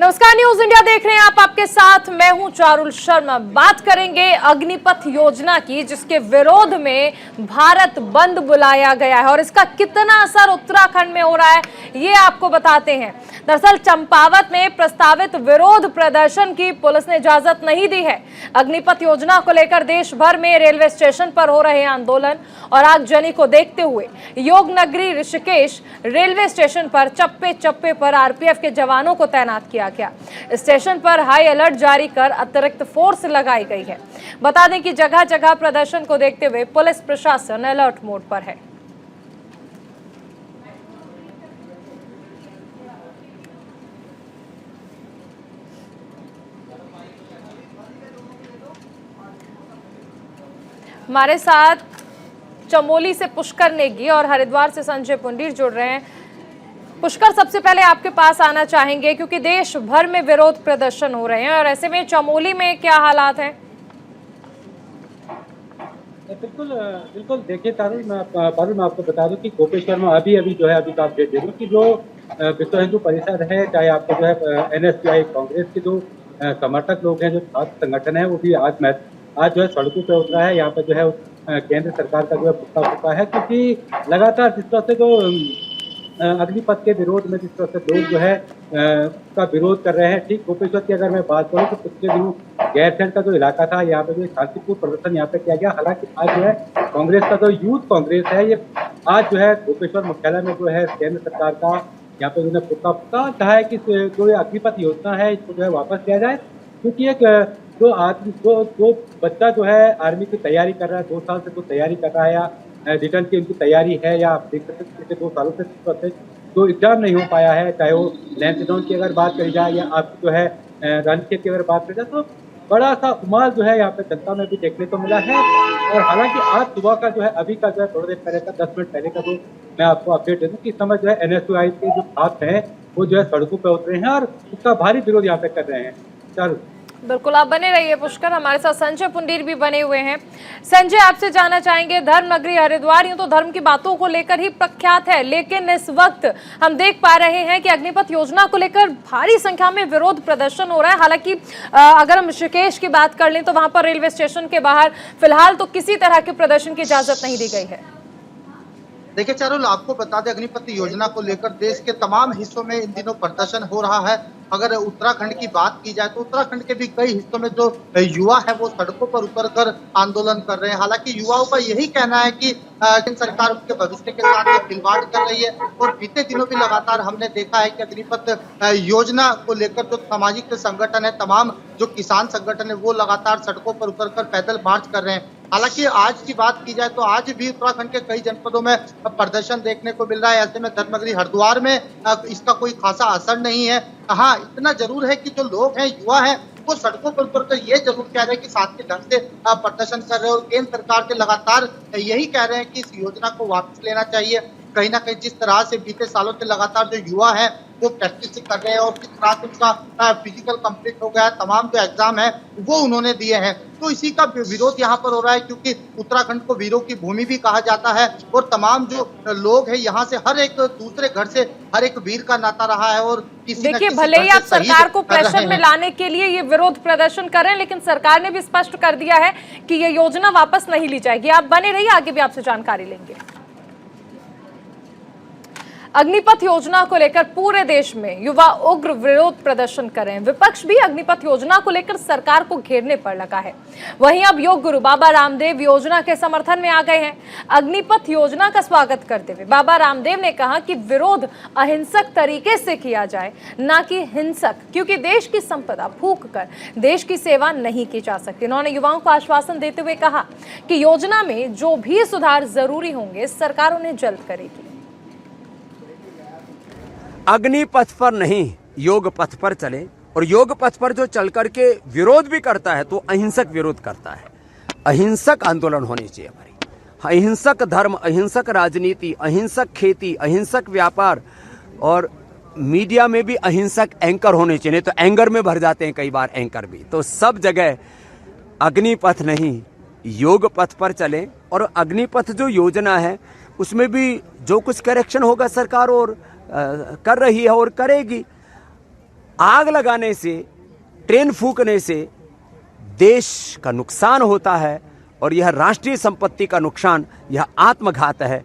नमस्कार, news India देख रहे हैं आप। आपके साथ मैं हूं चारुल शर्मा। बात करेंगे अग्निपथ योजना की, जिसके विरोध में भारत बंद बुलाया गया है और इसका कितना असर उत्तराखंड में हो रहा है ये आपको बताते हैं। दरअसल चंपावत में प्रस्तावित विरोध प्रदर्शन की पुलिस ने इजाजत नहीं दी है। अग्निपथ योजना को लेकर देश भर में रेलवे स्टेशन पर हो रहे आंदोलन और आगजनी को देखते हुए योगनगरी ऋषिकेश रेलवे स्टेशन पर चप्पे चप्पे पर आरपीएफ के जवानों को तैनात किया गया। स्टेशन पर हाई अलर्ट जारी कर अतिरिक्त फोर्स लगाई गई है। बता दें कि जगह जगह प्रदर्शन को देखते हुए पुलिस प्रशासन अलर्ट मोड पर है। हमारे साथ चमोली से पुष्कर नेगी और हरिद्वार से संजय पुंडीर जुड़ रहे हैं। पुष्कर, सबसे पहले आपके पास आना चाहेंगे क्योंकि देश भर में विरोध प्रदर्शन हो रहे हैं और ऐसे में चमोली में क्या हालात हैं? बिल्कुल बिल्कुल, देखिए तारुल, मैं आपको बता दूं कि गोपेश्वर में अभी जो है अभी तो अपडेट दे दूं कि जो विश्व हिंदू परिषद है, चाहे आपको जो है एनएसयूआई कांग्रेस के जो समर्थक लोग हैं, जो छात्र संगठन है, वो भी आज जो है सड़कों पे उतरा है। यहाँ पे जो है केंद्र सरकार का जो है पुतला फूका है, क्योंकि लगातार जिस तरह से जो अग्निपथ के विरोध में जिस तरह से लोग जो है का विरोध कर रहे हैं। ठीक गोपेश्वर की अगर मैं बात करूँ तो पिछले दिनों गैरसैंण का जो इलाका था, यहाँ पे जो शांतिपूर्ण प्रदर्शन यहाँ पे किया गया। हालांकि आज जो है कांग्रेस का जो यूथ कांग्रेस है, ये आज जो है गोपेश्वर मुख्यालय में जो है केंद्र सरकार का यहाँ पे जो है पुतला फूका, कहा है कि जो ये अग्निपथ योजना है इसको जो है वापस लिया जाए, क्योंकि एक जो बच्चा जो है आर्मी की तैयारी कर रहा है, 2 साल से जो तैयारी कर रहा है या रिटर्न की उनकी तैयारी है, या आप देख सकते हैं पिछले 2 सालों से जो एग्जाम नहीं हो पाया है, चाहे वो लैंसडाउन की अगर बात करी जाए या आपकी जो है रणखेत की अगर बात करी जाए, तो बड़ा सा उमाल जो है यहाँ पे जनता में भी देखने को मिला है। और हालांकि आज सुबह का जो है अभी का जो है थोड़ी देर पहले का 10 मिनट पहले का जो मैं आपको अपडेट दे दूँ कि इस समय जो है एनएसयूआई के जो छात्र हैं वो जो है सड़कों पर उतरे हैं और उसका भारी विरोध यहाँ पे कर रहे हैं। चलो बिल्कुल, आप बने रहिए पुष्कर। हमारे साथ संजय पुंडीर भी बने हुए हैं। संजय, आपसे जानना चाहेंगे, धर्म नगरी हरिद्वार यूं तो धर्म की बातों को लेकर ही प्रख्यात है, लेकिन इस वक्त हम देख पा रहे हैं कि अग्निपथ योजना को लेकर भारी संख्या में विरोध प्रदर्शन हो रहा है। हालांकि अगर हम ऋषिकेश की बात कर लें तो वहां पर रेलवे स्टेशन के बाहर फिलहाल तो किसी तरह के प्रदर्शन की इजाजत नहीं दी गई है। देखिए चारुल, आपको बता दें अग्निपथ योजना को लेकर देश के तमाम हिस्सों में इन दिनों प्रदर्शन हो रहा है। अगर उत्तराखंड की बात की जाए तो उत्तराखंड के भी कई हिस्सों में जो युवा है वो सड़कों पर उतरकर आंदोलन कर रहे हैं। हालांकि युवाओं का यही कहना है कि केंद्र सरकार उनके भविष्य के साथ खिलवाड़ कर रही है और बीते दिनों भी लगातार हमने देखा है कि अग्निपथ योजना को लेकर जो सामाजिक संगठन है, तमाम जो किसान संगठन है, वो लगातार सड़कों पर उतरकर पैदल मार्च कर रहे हैं। हालांकि आज की बात की जाए तो आज भी उत्तराखंड के कई जनपदों में प्रदर्शन देखने को मिल रहा है। ऐसे में धर्मनगरी हरिद्वार में इसका कोई खासा असर नहीं है। हाँ, इतना जरूर है कि जो लोग हैं, युवा हैं, वो सड़कों पर उतरकर ये जरूर कह रहे हैं कि शांति ढंग से प्रदर्शन कर रहे हैं और केंद्र सरकार से लगातार यही कह रहे हैं कि इस योजना को वापस लेना चाहिए। कहीं ना कहीं जिस तरह से बीते सालों से लगातार जो युवा है वो प्रैक्टिस कर रहे हैं और किस तरह से उनका फिजिकल कंप्लीट हो गया है, तमाम जो एग्जाम है वो उन्होंने दिए हैं, तो इसी का विरोध यहाँ पर हो रहा है। क्योंकि उत्तराखंड को वीरों की भूमि भी कहा जाता है और तमाम जो लोग हैं यहाँ से हर एक दूसरे घर से हर एक वीर का नाता रहा है। और देखिए, भले ही आप सरकार को प्रेशर में लाने के लिए ये विरोध प्रदर्शन कर रहे हैं, लेकिन सरकार ने भी स्पष्ट कर दिया है कि ये योजना वापस नहीं ली जाएगी। आप बने रहिए, आगे भी आपसे जानकारी लेंगे। अग्निपथ योजना को लेकर पूरे देश में युवा उग्र विरोध प्रदर्शन कर रहे हैं। विपक्ष भी अग्निपथ योजना को लेकर सरकार को घेरने पर लगा है। वहीं अब योग गुरु बाबा रामदेव योजना के समर्थन में आ गए हैं। अग्निपथ योजना का स्वागत करते हुए बाबा रामदेव ने कहा कि विरोध अहिंसक तरीके से किया जाए, ना कि हिंसक, क्योंकि देश की संपदा फूंक कर देश की सेवा नहीं की जा सकती। उन्होंने युवाओं को आश्वासन देते हुए कहा कि योजना में जो भी सुधार जरूरी होंगे सरकार उन्हें जल्द करेगी। अग्निपथ पर नहीं, योग पथ पर चले, और योग पथ पर जो चल करके विरोध भी करता है तो अहिंसक विरोध करता है। अहिंसक आंदोलन होनी चाहिए हमारी। अहिंसक धर्म, अहिंसक राजनीति, अहिंसक खेती, अहिंसक व्यापार, और मीडिया में भी अहिंसक एंकर होने चाहिए। नहीं तो एंगर में भर जाते हैं कई बार एंकर भी। तो सब जगह अग्निपथ नहीं, योग पथ पर चले। और अग्निपथ जो योजना है उसमें भी जो कुछ करेक्शन होगा सरकार और कर रही है और करेगी। आग लगाने से, ट्रेन फूंकने से देश का नुकसान होता है और यह राष्ट्रीय संपत्ति का नुकसान, यह आत्मघात है।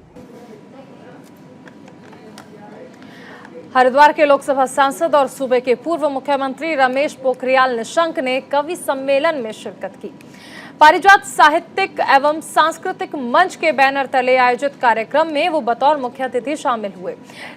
हरिद्वार के लोकसभा सांसद और सूबे के पूर्व मुख्यमंत्री रमेश पोखरियाल निशंक ने कवि सम्मेलन में शिरकत की। पारिजात साहित्यिक एवं सांस्कृतिक मंच के बैनर तले आयोजित कार्यक्रम में वो बतौर मुख्य अतिथि शामिल हुए।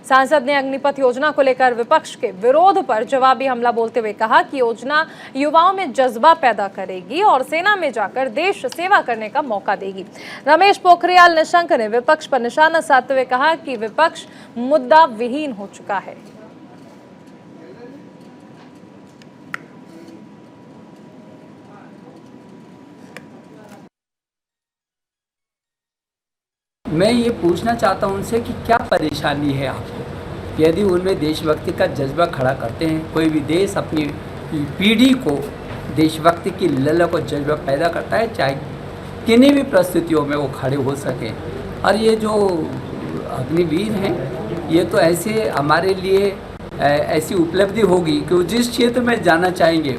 सांसद ने अग्निपथ योजना को लेकर विपक्ष के विरोध पर जवाबी हमला बोलते हुए कहा कि योजना युवाओं में जज्बा पैदा करेगी और सेना में जाकर देश सेवा करने का मौका देगी। रमेश पोखरियाल निशंक ने विपक्ष पर निशाना साधते हुए कहा कि विपक्ष मुद्दा विहीन हो चुका है। मैं ये पूछना चाहता हूं उनसे कि क्या परेशानी है आपको। यदि उनमें देशभक्ति का जज्बा खड़ा करते हैं, कोई भी देश अपनी पीढ़ी को देशभक्ति की ललक और जज्बा पैदा करता है, चाहे किन्हीं भी परिस्थितियों में वो खड़े हो सकें। और ये जो अग्निवीर हैं, ये तो ऐसे हमारे लिए ऐसी उपलब्धि होगी कि वो जिस क्षेत्र में जाना चाहेंगे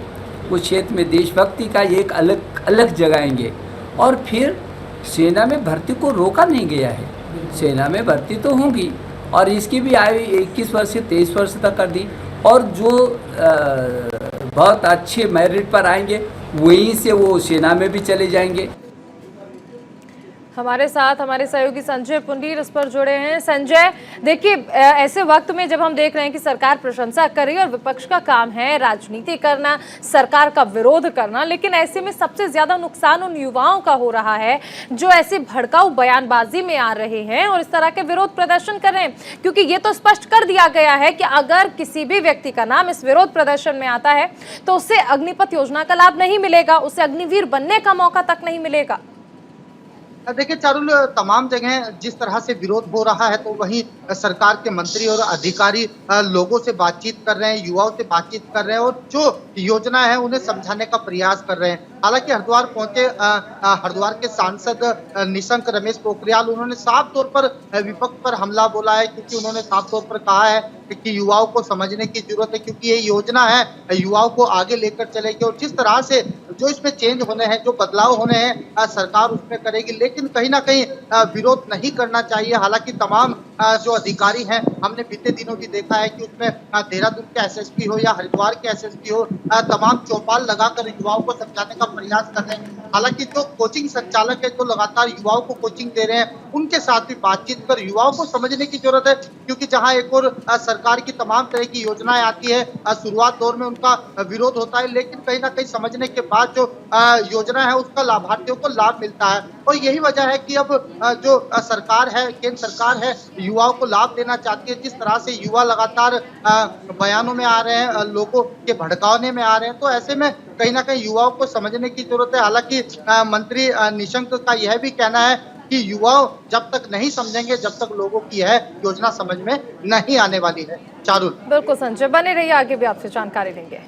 उस क्षेत्र में देशभक्ति का एक अलग जगाएंगे। और फिर सेना में भर्ती को रोका नहीं गया है, सेना में भर्ती तो होगी और इसकी भी आयु 21 वर्ष से 23 वर्ष तक कर दी। और जो बहुत अच्छे मेरिट पर आएंगे वहीं से वो सेना में भी चले जाएंगे। हमारे साथ हमारे सहयोगी संजय पुंडीर इस पर जुड़े हैं। संजय, देखिए ऐसे वक्त में जब हम देख रहे हैं कि सरकार प्रशंसा कर रही है और विपक्ष का काम है राजनीति करना, सरकार का विरोध करना, लेकिन ऐसे में सबसे ज्यादा नुकसान उन युवाओं का हो रहा है जो ऐसी भड़काऊ बयानबाजी में आ रहे हैं और इस तरह के विरोध प्रदर्शन कर रहे हैं। क्योंकि ये तो स्पष्ट कर दिया गया है कि अगर किसी भी व्यक्ति का नाम इस विरोध प्रदर्शन में आता है तो उसे अग्निपथ योजना का लाभ नहीं मिलेगा, उसे अग्निवीर बनने का मौका तक नहीं मिलेगा। देखिए चारुल, तमाम जगह जिस तरह से विरोध हो रहा है तो वहीं सरकार के मंत्री और अधिकारी लोगों से बातचीत कर रहे हैं, युवाओं से बातचीत कर रहे हैं और जो योजना है उन्हें समझाने का प्रयास कर रहे हैं। हालांकि हरिद्वार पहुंचे हरिद्वार के सांसद निशंक रमेश पोखरियाल, उन्होंने साफ तौर पर विपक्ष पर हमला बोला है, क्योंकि उन्होंने साफ तौर पर कहा है कि युवाओं को समझने की जरूरत है, क्योंकि ये योजना है युवाओं को आगे लेकर चलेगी और जिस तरह से जो इसमें चेंज होने हैं, जो बदलाव होने हैं सरकार उसमें करेगी। लेकिन कहीं ना कहीं विरोध नहीं करना चाहिए। हालांकि तमाम जो अधिकारी हैं, हमने बीते दिनों भी देखा है कि उसमें देहरादून के एसएसपी हो या हरिद्वार के एसएसपी हो, तमाम चौपाल लगाकर युवाओं को समझाने का प्रयास कर रहे हैं। हालांकि जो कोचिंग संचालक है जो लगातार युवाओं को कोचिंग दे रहे हैं, उनके साथ भी बातचीत कर युवाओं को समझने की जरूरत है, क्योंकि जहां एक और सरकार की तमाम तरह की योजनाएं आती है, शुरुआत दौर में उनका विरोध होता है, लेकिन कहीं ना कहीं समझने के बाद जो योजना है उसका लाभार्थियों को लाभ मिलता है। और यही वजह है कि अब जो सरकार है, केंद्र सरकार है, युवाओं को लाभ देना चाहती है। जिस तरह से युवा लगातार बयानों में आ रहे हैं, लोगों के भड़काने में आ रहे हैं, तो ऐसे में कहीं ना कहीं युवाओं को समझने की जरूरत है। हालांकि मंत्री निशंक का यह भी कहना है कि युवा जब तक नहीं समझेंगे, जब तक लोगों की है योजना समझ में नहीं आने वाली है। चारुल, बिल्कुल संजय, बने रहिए, आगे भी आपसे जानकारी लेंगे।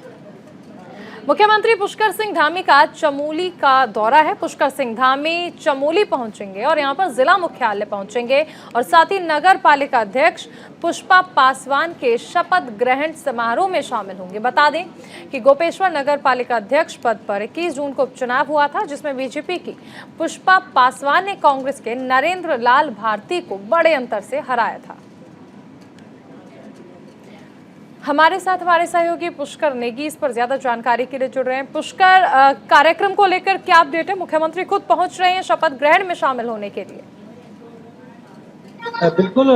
मुख्यमंत्री पुष्कर सिंह धामी का चमोली का दौरा है। पुष्कर सिंह धामी चमोली पहुंचेंगे और यहां पर जिला मुख्यालय पहुंचेंगे और साथ ही नगर पालिका अध्यक्ष पुष्पा पासवान के शपथ ग्रहण समारोह में शामिल होंगे। बता दें कि गोपेश्वर नगर पालिका अध्यक्ष पद पर 21 जून को उपचुनाव हुआ था, जिसमें बीजेपी की पुष्पा पासवान ने कांग्रेस के नरेंद्र लाल भारती को बड़े अंतर से हराया था। हमारे साथ हमारे सहयोगी पुष्कर नेगी इस पर ज्यादा जानकारी के लिए जुड़ रहे हैं। पुष्कर, कार्यक्रम को लेकर क्या अपडेट है? मुख्यमंत्री खुद पहुंच रहे हैं शपथ ग्रहण में शामिल होने के लिए। बिल्कुल,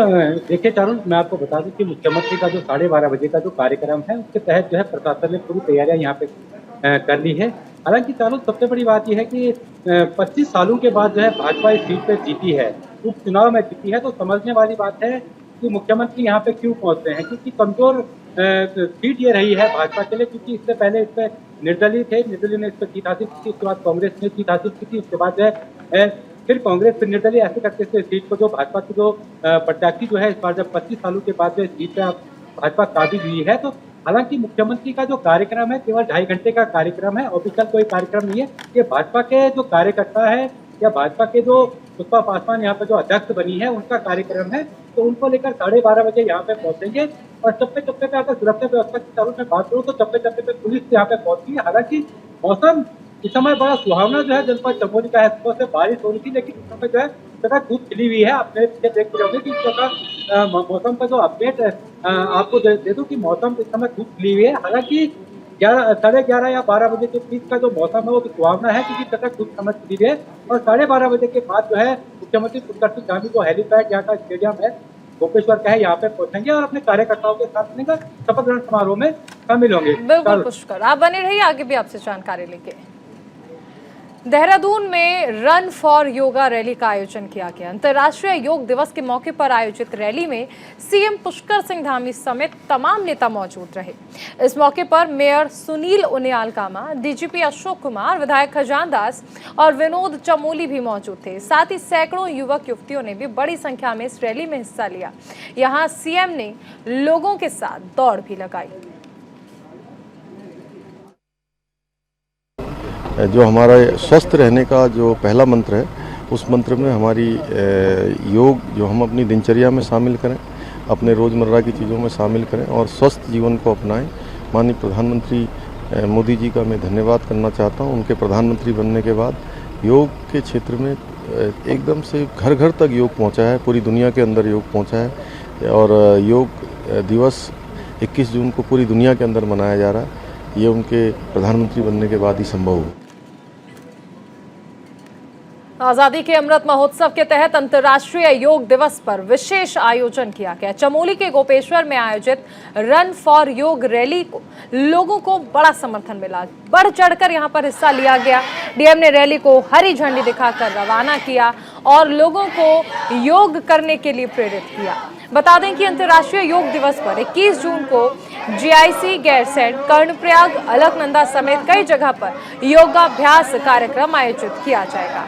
देखिए चारुल, मैं आपको बता दूं कि मुख्यमंत्री का जो 12:30 बजे का जो कार्यक्रम है उसके तहत जो है प्रशासन ने पूरी तैयारियां यहाँ पे कर ली है। हालांकि चारुल, सबसे बड़ी बात यह है कि 25 सालों के बाद जो है भाजपा इस सीट पे जीती है, उपचुनाव में जीती है, तो समझने वाली बात है कि मुख्यमंत्री यहाँ पे क्यों पहुंचते हैं, क्योंकि कमजोर सीट ये रही है भाजपा के लिए, क्योंकि इससे पहले इस पर निर्दलीय थे, निर्दलीय ने इस पर जीत हासिल की थी, उसके बाद कांग्रेस ने जीत हासिल की थी, उसके बाद जो है फिर कांग्रेस फिर निर्दलीय, ऐसे करके इस सीट को जो भाजपा की जो प्रत्याशी जो है इस बार जब 25 सालों के बाद जो सीट पे भाजपा काबिज हुई है, तो हालांकि मुख्यमंत्री का जो कार्यक्रम है केवल 2.5 घंटे का कार्यक्रम है, ऑफिशियल कोई कार्यक्रम नहीं है। ये भाजपा के जो कार्यकर्ता है या भाजपा के जो पुष्पा पासवान यहाँ पर जो अध्यक्ष बनी है उनका कार्यक्रम है, तो उनको लेकर 12:30 बजे यहाँ पे पहुंचेंगे। और चप्पे चप्पे पे अगर सुरक्षा व्यवस्था की चारों में बात करूँ तो चप्पे चप्पे पे पुलिस यहाँ पे पहुंचती है। हालांकि मौसम इस समय बड़ा सुहावना जो है जनपद चमोली का है। सुबह से बारिश हो रही थी, लेकिन इस समय जो है जगह धूप खिली हुई है। आप मेरे पीछे देख रहे होंगे कि इस जगह मौसम का जो अपडेट है आपको दे दूं कि मौसम इस समय धूप खिली हुई है। हालांकि 11:30 या 12 बजे के बीच का जो मौसम है वो सुहावना है, क्योंकि तक धूप समझ खिली हुई है। और 12:30 बजे के बाद जो है मुख्यमंत्री पुष्कर सिंह धामी जो हेलीपैड यहाँ का स्टेडियम है गोपेश्वर का है, यहाँ पे पहुंचेंगे और अपने कार्यकर्ताओं के साथ मिलकर शपथ ग्रहण समारोह में शामिल होंगे। बिल्कुल पुष्कर, आप बने रहिए, आगे भी आपसे जानकारी लेंगे। देहरादून में रन फॉर योगा रैली का आयोजन किया गया। अंतर्राष्ट्रीय योग दिवस के मौके पर आयोजित रैली में सीएम पुष्कर सिंह धामी समेत तमाम नेता मौजूद रहे। इस मौके पर मेयर सुनील उनियाल कामा, डीजीपी अशोक कुमार, विधायक खजान दास और विनोद चमोली भी मौजूद थे। साथ ही सैकड़ों युवक युवतियों ने भी बड़ी संख्या में इस रैली में हिस्सा लिया। यहाँ सीएम ने लोगों के साथ दौड़ भी लगाई। जो हमारा स्वस्थ रहने का जो पहला मंत्र है, उस मंत्र में हमारी योग जो हम अपनी दिनचर्या में शामिल करें, अपने रोज़मर्रा की चीज़ों में शामिल करें और स्वस्थ जीवन को अपनाएं। माननीय प्रधानमंत्री मोदी जी का मैं धन्यवाद करना चाहता हूं। उनके प्रधानमंत्री बनने के बाद योग के क्षेत्र में एकदम से घर घर तक योग पहुंचा है, पूरी दुनिया के अंदर योग पहुंचा है। और योग दिवस 21 जून को पूरी दुनिया के अंदर मनाया जा रहा है। ये उनके प्रधानमंत्री बनने के बाद ही संभव हुआ। आजादी के अमृत महोत्सव के तहत अंतर्राष्ट्रीय योग दिवस पर विशेष आयोजन किया गया। चमोली के गोपेश्वर में आयोजित रन फॉर योग रैली को लोगों को बड़ा समर्थन मिला। बढ़ चढ़कर यहां पर हिस्सा लिया गया। डीएम ने रैली को हरी झंडी दिखाकर रवाना किया और लोगों को योग करने के लिए प्रेरित किया। बता दें कि अंतर्राष्ट्रीय योग दिवस पर 21 जून को जीआईसी, गैरसैंण, कर्णप्रयाग, अलकनंदा समेत कई जगह पर योगाभ्यास कार्यक्रम आयोजित किया जाएगा।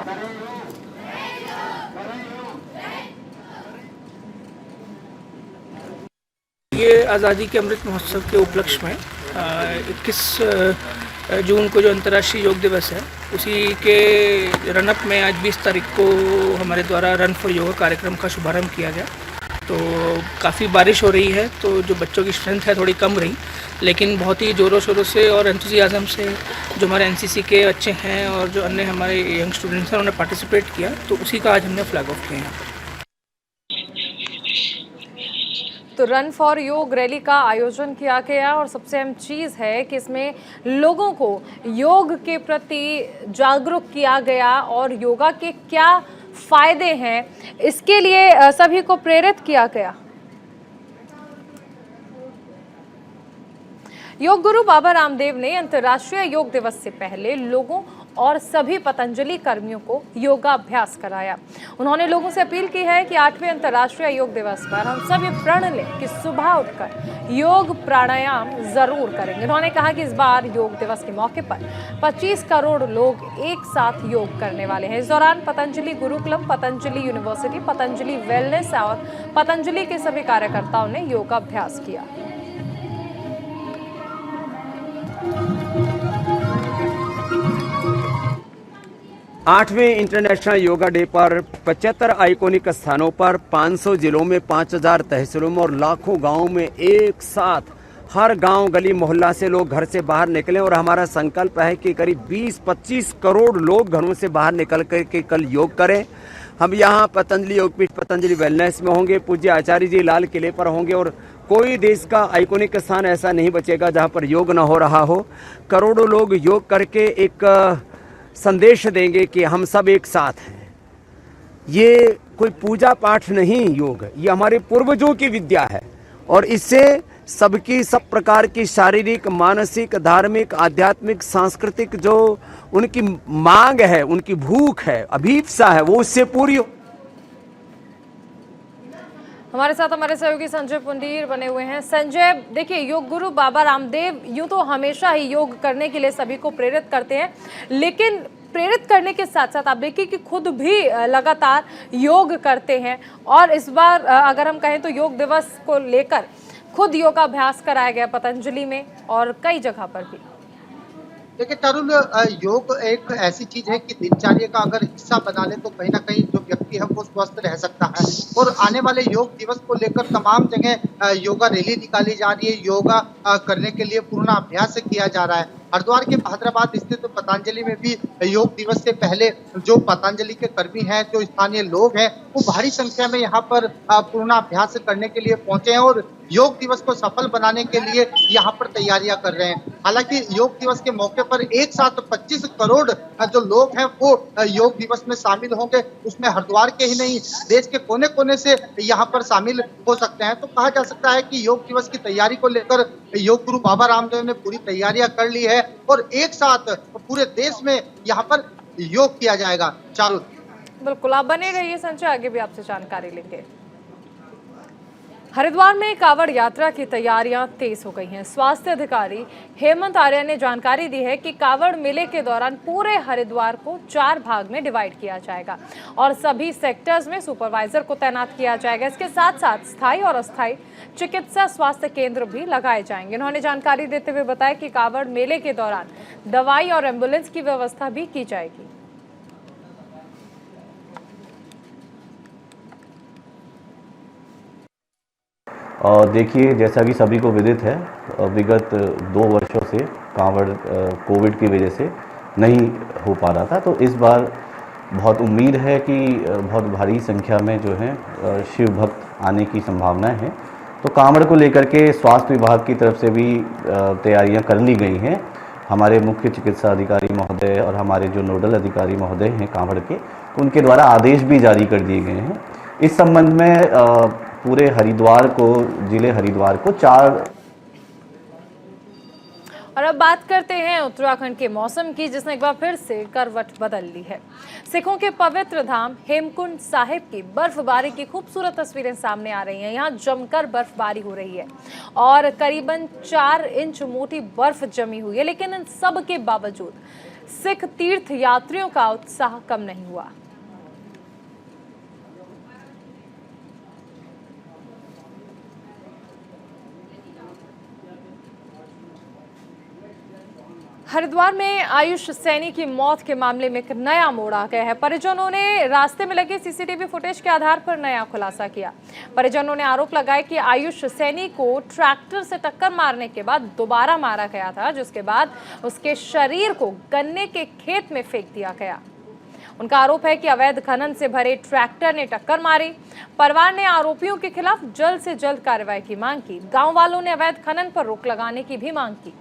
ये आज़ादी के अमृत महोत्सव के उपलक्ष्य में 21 जून को जो अंतर्राष्ट्रीय योग दिवस है, उसी के रनअप में आज 20 तारीख को हमारे द्वारा रन फॉर योगा कार्यक्रम का शुभारंभ किया गया। तो काफ़ी बारिश हो रही है, तो जो बच्चों की स्ट्रेंथ है थोड़ी कम रही, लेकिन बहुत ही ज़ोरों शोरों से और एंथुसियाज्म से जो हमारे एनसीसी के बच्चे हैं और जो अन्य हमारे यंग स्टूडेंट्स हैं उन्होंने पार्टिसिपेट किया। तो उसी का आज हमने फ्लैग ऑफ किया है। तो रन फॉर योग रैली का आयोजन किया गया और सबसे अहम चीज़ है कि इसमें लोगों को योग के प्रति जागरूक किया गया और योगा के क्या फायदे हैं, इसके लिए सभी को प्रेरित किया गया। योग गुरु बाबा रामदेव ने अंतर्राष्ट्रीय योग दिवस से पहले लोगों और सभी पतंजलि कर्मियों को योगाभ्यास कराया। उन्होंने लोगों से अपील की है कि 8वें अंतर्राष्ट्रीय योग दिवस पर हम सभी प्रण लें कि सुबह उठकर योग प्राणायाम जरूर करेंगे। उन्होंने कहा कि इस बार योग दिवस के मौके पर 25 करोड़ लोग एक साथ योग करने वाले हैं। इस दौरान पतंजलि गुरुकुलम, पतंजलि यूनिवर्सिटी, पतंजलि वेलनेस और पतंजलि के सभी कार्यकर्ताओं ने योगाभ्यास किया। आठवें इंटरनेशनल योगा डे पर 75 आइकॉनिक स्थानों पर 500 जिलों में 5000 तहसीलों में और लाखों गांवों में एक साथ हर गांव, गली, मोहल्ला से लोग घर से बाहर निकले और हमारा संकल्प है कि करीब 20-25 करोड़ लोग घरों से बाहर निकल करके कल योग करें। हम यहाँ पतंजलि योगपीठ, पतंजलि वेलनेस में होंगे, पूज्य आचार्य जी लाल किले पर होंगे और कोई देश का आइकॉनिक स्थान ऐसा नहीं बचेगा जहाँ पर योग न हो रहा हो। करोड़ों लोग योग करके एक संदेश देंगे कि हम सब एक साथ हैं। ये कोई पूजा पाठ नहीं, योग ये हमारे पूर्वजों की विद्या है और इससे सबकी सब प्रकार की शारीरिक, मानसिक, धार्मिक, आध्यात्मिक, सांस्कृतिक जो उनकी मांग है, उनकी भूख है, अभीप्सा है, वो उससे पूरी हो। हमारे साथ हमारे सहयोगी संजय पुंडीर बने हुए हैं। संजय, देखिए योग गुरु बाबा रामदेव यूं तो हमेशा ही योग करने के लिए सभी को प्रेरित करते हैं, लेकिन प्रेरित करने के साथ साथ आप देखिए कि खुद भी लगातार योग करते हैं और इस बार अगर हम कहें तो योग दिवस को लेकर खुद योगाभ्यास कराया गया पतंजलि में और कई जगह पर भी। देखिए तरुण, योग एक ऐसी चीज है कि दिनचर्या का अगर हिस्सा बना ले तो कहीं ना कहीं जो व्यक्ति है वो स्वस्थ रह सकता है। और आने वाले योग दिवस को लेकर तमाम जगह योगा रैली निकाली जा रही है। योगा करने के लिए पूर्ण अभ्यास किया जा रहा है। हरिद्वार के हैदराबाद स्थित पतंजलि में भी योग दिवस से पहले जो पतंजलि के कर्मी हैं, जो स्थानीय लोग हैं, वो भारी संख्या में यहाँ पर पूर्णाभ्यास करने के लिए पहुंचे हैं और योग दिवस को सफल बनाने के लिए यहाँ पर तैयारियां कर रहे हैं। हालांकि योग दिवस के मौके पर एक साथ 25 करोड़ जो लोग हैं वो योग दिवस में शामिल होंगे। उसमें हरिद्वार के ही नहीं, देश के कोने कोने से यहाँ पर शामिल हो सकते हैं। तो कहा जा सकता है कि योग दिवस की तैयारी को लेकर योग गुरु बाबा रामदेव ने पूरी तैयारियां कर ली है और एक साथ पूरे देश में यहाँ पर योग किया जाएगा। चारुल, बिल्कुल, आप बने रहिए संजय, आगे भी आपसे जानकारी लेंगे। हरिद्वार में कांवड़ यात्रा की तैयारियां तेज हो गई हैं। स्वास्थ्य अधिकारी हेमंत आर्य ने जानकारी दी है कि कांवड़ मेले के दौरान पूरे हरिद्वार को 4 भाग में डिवाइड किया जाएगा और सभी सेक्टर्स में सुपरवाइजर को तैनात किया जाएगा। इसके साथ साथ स्थायी और अस्थायी चिकित्सा स्वास्थ्य केंद्र भी लगाए जाएंगे। उन्होंने जानकारी देते हुए बताया कि कांवड़ मेले के दौरान दवाई और एम्बुलेंस की व्यवस्था भी की जाएगी। और देखिए, जैसा कि सभी को विदित है, विगत 2 वर्षों से कांवड़ कोविड की वजह से नहीं हो पा रहा था। तो इस बार बहुत उम्मीद है कि बहुत भारी संख्या में जो है शिव भक्त आने की संभावनाएं हैं। तो कांवड़ को लेकर के स्वास्थ्य विभाग की तरफ से भी तैयारियां कर ली गई हैं। हमारे मुख्य चिकित्सा अधिकारी महोदय और हमारे जो नोडल अधिकारी महोदय हैं कांवड़ के, तो उनके द्वारा आदेश भी जारी कर दिए गए हैं। इस संबंध में पूरे हरिद्वार को, जिले हरिद्वार को 4। और अब बात करते हैं उत्तराखंड के मौसम की, जिसने एक बार फिर से करवट बदल ली है। सिखों के पवित्र धाम हेमकुंड साहिब की बर्फबारी की खूबसूरत तस्वीरें सामने आ रही हैं। यहाँ जमकर बर्फबारी हो रही है और करीबन 4 इंच मोटी बर्फ जमी हुई है। लेकिन इन सब के बावजूद सिख तीर्थ यात्रियों का उत्साह कम नहीं हुआ। हरिद्वार में आयुष सैनी की मौत के मामले में एक नया मोड़ आ गया है। परिजनों ने रास्ते में लगे सीसीटीवी फुटेज के आधार पर नया खुलासा किया। परिजनों ने आरोप लगाया कि आयुष सैनी को ट्रैक्टर से टक्कर मारने के बाद दोबारा मारा गया था, जिसके बाद उसके शरीर को गन्ने के खेत में फेंक दिया गया। उनका आरोप है कि अवैध खनन से भरे ट्रैक्टर ने टक्कर मारी। परिवार ने आरोपियों के खिलाफ जल्द से जल्द कार्रवाई की मांग की। गाँव वालों ने अवैध खनन पर रोक लगाने की भी मांग की।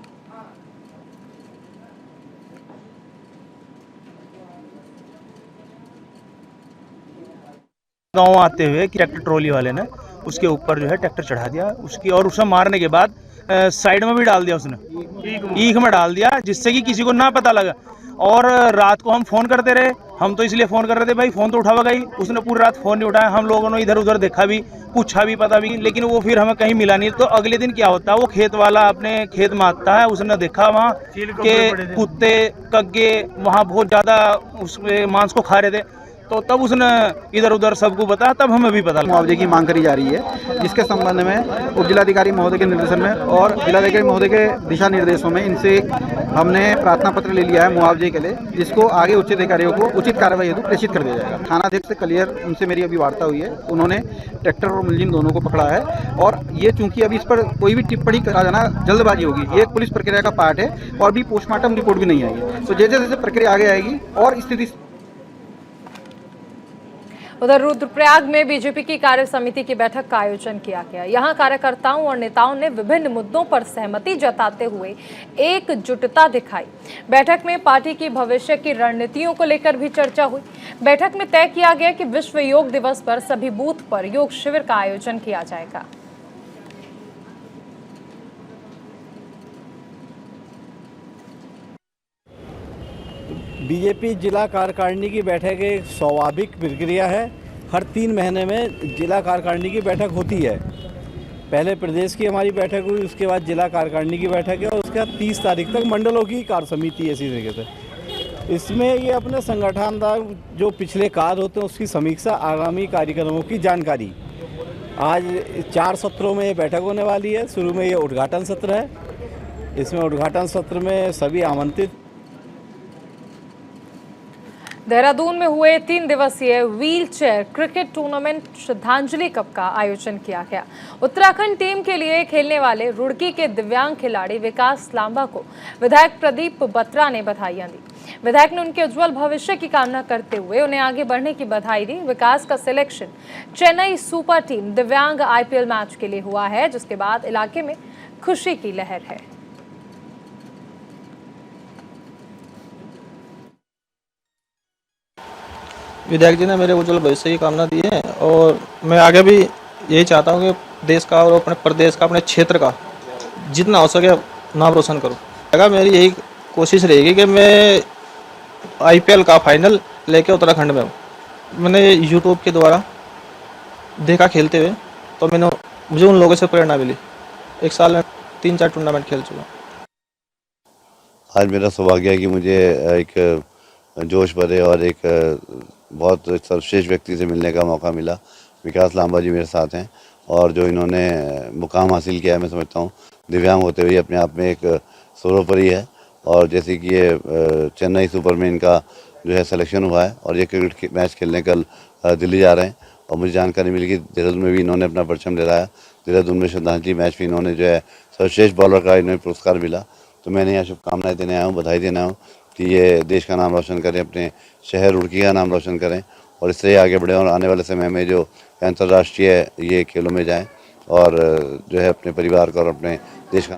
गाँव आते हुए कि ट्रैक्टर ट्रॉली वाले ने उसके ऊपर जो है ट्रैक्टर चढ़ा दिया उसकी, और उसे मारने के बाद साइड में भी डाल दिया, उसने ईख में डाल दिया, जिससे कि किसी को ना पता लगा। और रात को हम फोन करते रहे, हम तो इसलिए फोन कर रहे थे भाई फोन तो उठावा गई, उसने पूरी रात फोन नहीं उठाया। हम लोगों ने इधर उधर देखा भी, पूछा भी, पता भी, लेकिन वो फिर हमें कहीं मिला नहीं। तो अगले दिन क्या होता है, वो खेत वाला अपने खेत में आता है, उसने देखा वहाँ के कुत्ते कग्गे वहाँ बहुत ज्यादा उस मांस को खा रहे थे। तो तब उसने इधर उधर सबको बताया, तब हमें भी पता। मुआवजे की मांग करी जा रही है, जिसके संबंध में उप जिलाधिकारी महोदय के निर्देशन में और जिलाधिकारी महोदय के दिशा निर्देशों में इनसे हमने प्रार्थना पत्र ले लिया है मुआवजे के लिए, जिसको आगे उच्च अधिकारियों को उचित कार्रवाई हेतु प्रेषित कर दिया जाएगा। थानाध्यक्ष से क्लियर उनसे मेरी अभी वार्ता हुई है, उन्होंने ट्रैक्टर और मुलजिम दोनों को पकड़ा है। और ये चूंकि अभी इस पर कोई भी टिप्पणी करा जाना जल्दबाजी होगी, ये एक पुलिस प्रक्रिया का पार्ट है और अभी पोस्टमार्टम रिपोर्ट भी नहीं आई है। तो जैसे जैसे प्रक्रिया आगे आएगी और स्थिति। उधर रुद्रप्रयाग में बीजेपी की कार्य समिति की बैठक का आयोजन किया गया। यहां कार्यकर्ताओं और नेताओं ने विभिन्न मुद्दों पर सहमति जताते हुए एकजुटता दिखाई। बैठक में पार्टी की भविष्य की रणनीतियों को लेकर भी चर्चा हुई। बैठक में तय किया गया कि विश्व योग दिवस पर सभी बूथ पर योग शिविर का आयोजन किया जाएगा। बीजेपी जिला कार्यकारिणी की बैठक एक स्वाभाविक प्रक्रिया है। हर 3 महीने में जिला कार्यकारिणी की बैठक होती है। पहले प्रदेश की हमारी बैठक हुई, उसके बाद जिला कार्यकारिणी की बैठक है और उसके बाद 30 तारीख तक मंडलों की कार्य समिति है। इसी तरीके से इसमें ये अपने संगठनदार जो पिछले कार्य होते हैं उसकी समीक्षा, आगामी कार्यक्रमों की जानकारी। आज 4 सत्रों में ये बैठक होने वाली है। शुरू में ये उद्घाटन सत्र है। इसमें उद्घाटन सत्र में सभी आमंत्रित देहरादून में हुए 3 दिवसीय व्हील चेयर क्रिकेट टूर्नामेंट श्रद्धांजलि कप का आयोजन किया गया। उत्तराखंड टीम के लिए खेलने वाले रुड़की के दिव्यांग खिलाड़ी विकास लांबा को विधायक प्रदीप बत्रा ने बधाइयां दी। विधायक ने उनके उज्जवल भविष्य की कामना करते हुए उन्हें आगे बढ़ने की बधाई दी। विकास का सिलेक्शन चेन्नई सुपर टीम दिव्यांग IPL मैच के लिए हुआ है, जिसके बाद इलाके में खुशी की लहर है। विधायक जी ने मेरे उज्जवल भविष्य की कामना दी है और मैं आगे भी यही चाहता हूँ कि देश का और अपने प्रदेश का, अपने क्षेत्र का जितना हो सके नाम रोशन करूँ। अगर मेरी यही कोशिश रहेगी कि मैं IPL का फाइनल लेके उत्तराखंड में हूँ। मैंने यूट्यूब के द्वारा देखा खेलते हुए, तो मुझे उन लोगों से प्रेरणा मिली। एक साल में 3-4 टूर्नामेंट खेल चुका। आज मेरा सौभाग्य है कि मुझे एक जोश भरे और एक बहुत सर्वश्रेष्ठ व्यक्ति से मिलने का मौका मिला। विकास लांबा जी मेरे साथ हैं और जो इन्होंने मुकाम हासिल किया है, मैं समझता हूँ दिव्यांग होते हुए अपने आप में एक सर्वोपरि है। और जैसे कि ये चेन्नई सुपर में इनका जो है सिलेक्शन हुआ है और ये क्रिकेट मैच खेलने कल दिल्ली जा रहे हैं। और मुझे जानकारी मिली कि देहरादून में भी इन्होंने अपना परचम लहराया। देहरादून में श्रद्धांजलि मैच में इन्होंने जो है सर्वश्रेष्ठ बॉलर का इन्हें पुरस्कार मिला। तो मैंने यहाँ शुभकामनाएं देने आया हूँ, बधाई देने आया हूँ कि ये देश का नाम रोशन करें, अपने शहर रुड़की का नाम रोशन करें और इससे आगे बढ़ें और आने वाले समय में जो अंतर्राष्ट्रीय ये खेलों में जाएं और जो है अपने परिवार का और अपने देश का